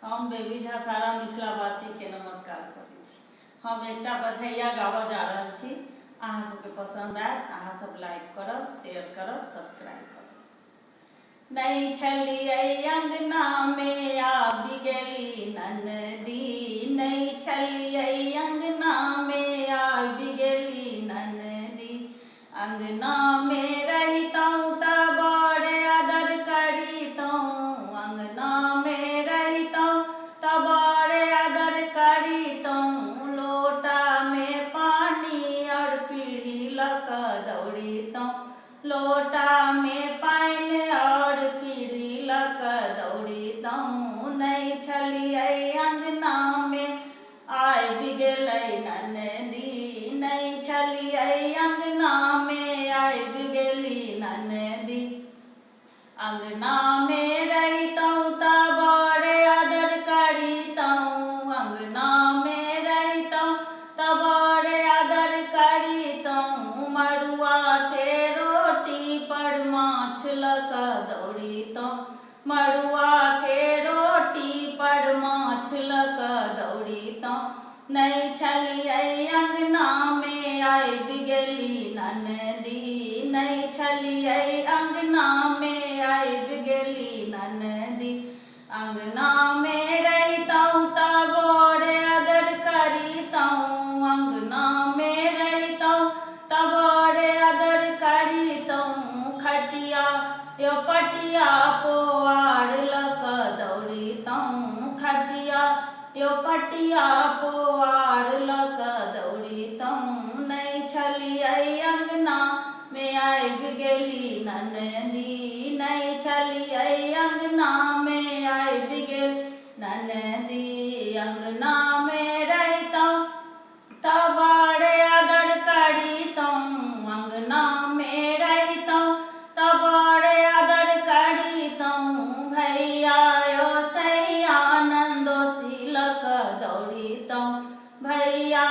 हम बेबी झा सारा मिथिलावासी के नमस्कार करै छी। हम एकटा बधैया गाबऽ जा रहल छी। अहाँ सबके पसंद आयत, अहाँ सब लाइक करब, शेयर करब, सब्सक्राइब करब। नहीं छलियै अंगना में आबि गेली ननदी, नहीं छलियै अंगना में आबि गेली ननदी। अंगना में रहितौं त बड़ आदर करितौं, अंगना में रहितौं त बड़ आदर करितौं। लोटा में पानी और पीढ़ी लऽ कऽ दौड़ितौं, लोटा में पानि और पीढ़ी लऽ कऽ दौड़ितौं। नहीं छलियै अंगना में आबि गेलै ननदी, नहीं छलियै अंगना में आबि गेली ननदी। अंगना में रहितौं त बड़ आदर करितौं, अंगना में रहितौं त बड़ आदर करितौं। मड़ुआ के रोटी पर माछ लऽ कऽ दौड़ितौं, मड़ुआ के रोटी पर माछ लऽ कऽ दौड़ितौं। नहीं छलियै अंगना में आबि गेली ननदी, नहीं छलियै अंगना में आबि गेली ननदी। अंगना में रहितौं त बड़ आदर करितौं, अंगना में रहितौं त बड़ आदर करितौं। खटिया यो पटिया पोआर लऽ कऽ दौड़ितौं, खटिया यो पटिया पोआर लऽ कऽ दौड़ितौं। नहीं छलियै अंगना में आबि गेली ननदी, नहीं छलियै अंगना में आबि गेल ननदी। अंगना में रहितौं त बड़ आदर करितौं, अंगना में रहितौं त बड़ आदर करितौं। भैया यो सैया नन्दोसी लऽ कऽ दौड़ितौं, भैया